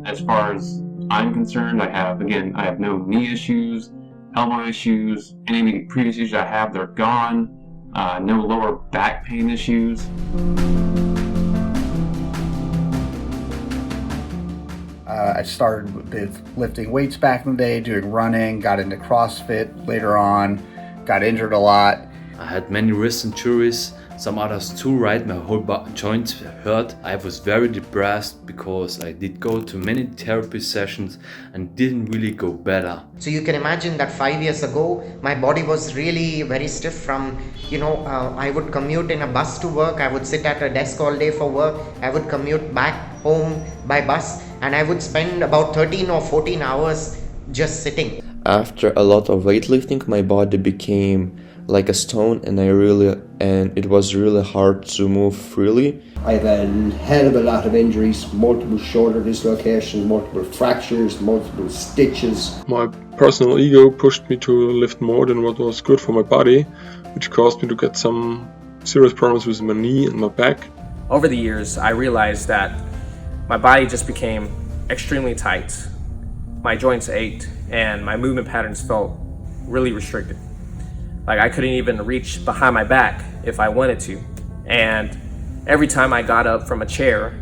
As far as I'm concerned, I have no knee issues, elbow issues, any previous issues I have, they're gone. No lower back pain issues. I started with lifting weights back in the day, doing running, got into CrossFit later on, got injured a lot. I had many wrist injuries, some others too, right? My whole joints hurt. I was very depressed because I did go to many therapy sessions and didn't really go better. So you can imagine that 5 years ago, my body was really very stiff from, I would commute in a bus to work, I would sit at a desk all day for work, I would commute back home by bus, and I would spend about 13 or 14 hours just sitting. After a lot of weightlifting, my body became like a stone, and it was really hard to move freely. I've had a hell of a lot of injuries, multiple shoulder dislocations, multiple fractures, multiple stitches. My personal ego pushed me to lift more than what was good for my body, which caused me to get some serious problems with my knee and my back. Over the years, I realized that my body just became extremely tight. My joints ached and my movement patterns felt really restricted. Like I couldn't even reach behind my back if I wanted to. And every time I got up from a chair,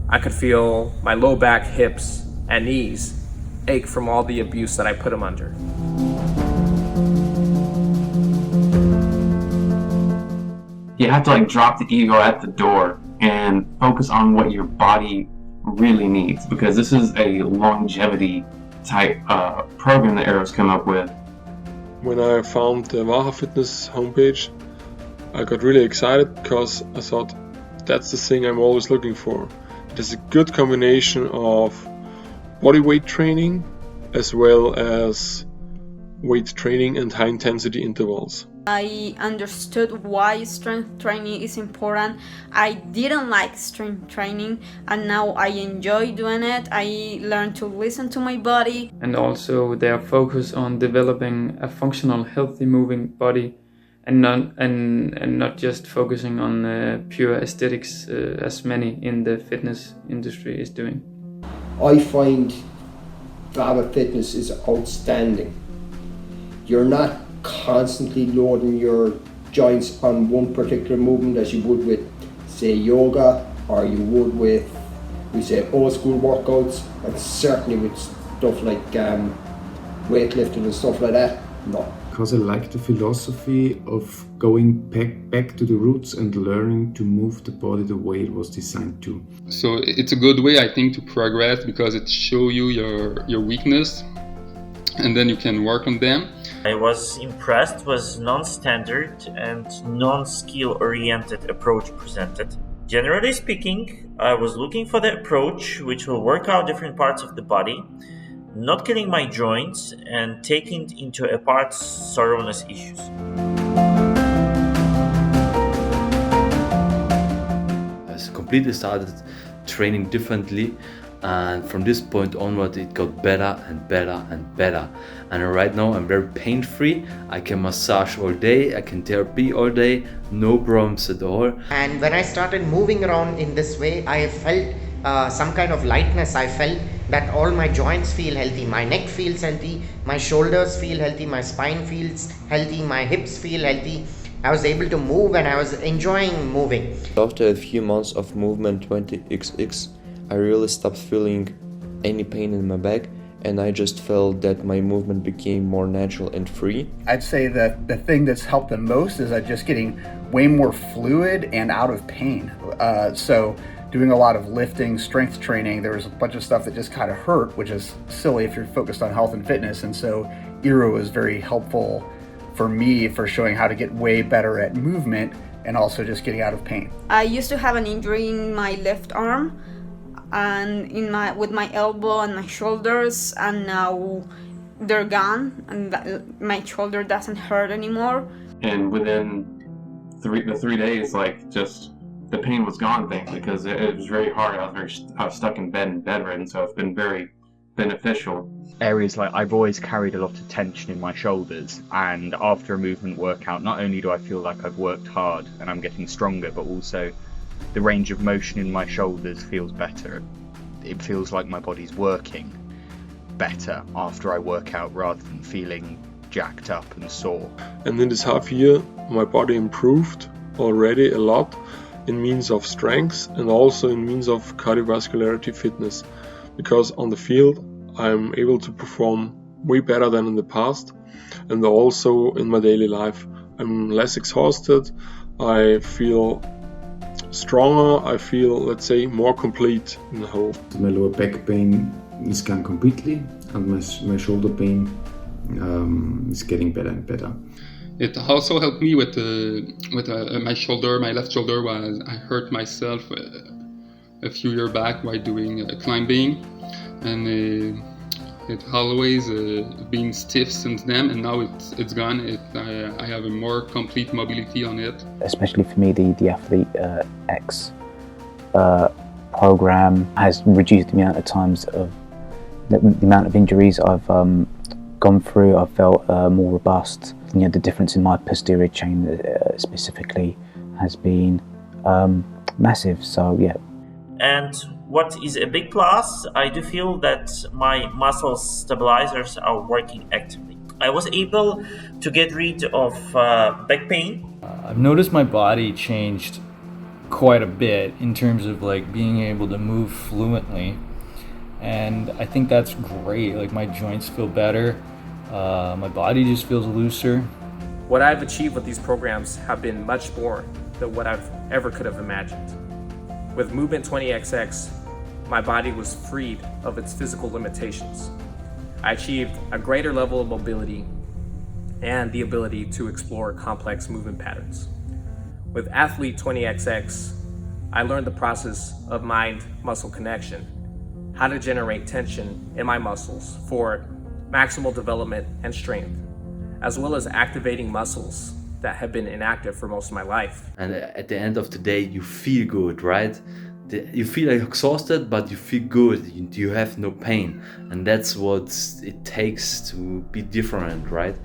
I could feel my low back, hips, and knees ache from all the abuse that I put them under. You have to drop the ego at the door and focus on what your body really needs, because this is a longevity type program that Arrow's come up with. When I found the Vahva Fitness homepage, I got really excited because I thought that's the thing I'm always looking for. It is a good combination of body weight training as well as weight training and high intensity intervals. I understood why strength training is important. I didn't like strength training and now I enjoy doing it. I learned to listen to my body. And also they are focused on developing a functional, healthy moving body and not just focusing on pure aesthetics as many in the fitness industry is doing. I find Vahva Fitness is outstanding. You're not constantly loading your joints on one particular movement as you would with, say, yoga, or you would with, we say, old school workouts, and certainly with stuff like weightlifting and stuff like that. No. Because I like the philosophy of going back to the roots and learning to move the body the way it was designed to. So it's a good way, I think, to progress because it shows you your weakness and then you can work on them. I was impressed with non-standard and non-skill oriented approach presented. Generally speaking, I was looking for the approach which will work out different parts of the body, not killing my joints and taking into apart soreness issues. I completely started training differently, and from this point onward it got better and better and better. And right now I'm very pain-free. I can massage all day, I can therapy all day, no problems at all. And when I started moving around in this way, I felt some kind of lightness. I felt that all my joints feel healthy, my neck feels healthy, my shoulders feel healthy, my spine feels healthy, my hips feel healthy. I was able to move and I was enjoying moving. After a few months of movement 20XX, I really stopped feeling any pain in my back, and I just felt that my movement became more natural and free. I'd say that the thing that's helped the most is just getting way more fluid and out of pain. So doing a lot of lifting, strength training, there was a bunch of stuff that just kind of hurt, which is silly if you're focused on health and fitness. And so Eero is very helpful for me for showing how to get way better at movement and also just getting out of pain. I used to have an injury in my left arm and with my elbow and my shoulders, and now they're gone and my shoulder doesn't hurt anymore. And within the 3 days, just the pain was gone, thankfully, because it was very hard. I was stuck in bed and bedridden, so it's been very beneficial. Areas like I've always carried a lot of tension in my shoulders, and after a movement workout, not only do I feel like I've worked hard and I'm getting stronger, but also the range of motion in my shoulders feels better. it feels like my body's working better after I work out rather than feeling jacked up and sore. And in this half year, my body improved already a lot in means of strength and also in means of cardiovascularity fitness, because on the field I'm able to perform way better than in the past, and also in my daily life I'm less exhausted, I feel stronger, I feel, let's say, more complete in the whole. My lower back pain is gone completely, and my shoulder pain is getting better and better. It also helped me with my shoulder, my left shoulder. Was I hurt myself a few years back while doing climbing, and it always been stiff since then, and now it's gone. I have a more complete mobility on it. Especially for me, the Athlete X program has reduced the amount of times of the amount of injuries I've gone through. I've felt more robust. You know, the difference in my posterior chain specifically has been massive. So yeah. And what is a big plus, I do feel that my muscle stabilizers are working actively. I was able to get rid of back pain. I've noticed my body changed quite a bit in terms of like being able to move fluently, and I think that's great. Like my joints feel better, my body just feels looser. What I've achieved with these programs have been much more than what I've ever could have imagined. With Movement 20XX, my body was freed of its physical limitations. I achieved a greater level of mobility and the ability to explore complex movement patterns. With Athlete 20XX, I learned the process of mind-muscle connection, how to generate tension in my muscles for maximal development and strength, as well as activating muscles that have been inactive for most of my life. And at the end of the day, you feel good, right? You feel exhausted, but you feel good. You have no pain, and that's what it takes to be different, right?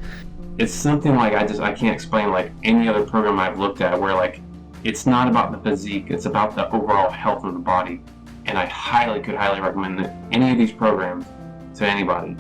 It's something like I can't explain like any other program I've looked at, where like it's not about the physique, it's about the overall health of the body. And I could highly recommend any of these programs to anybody.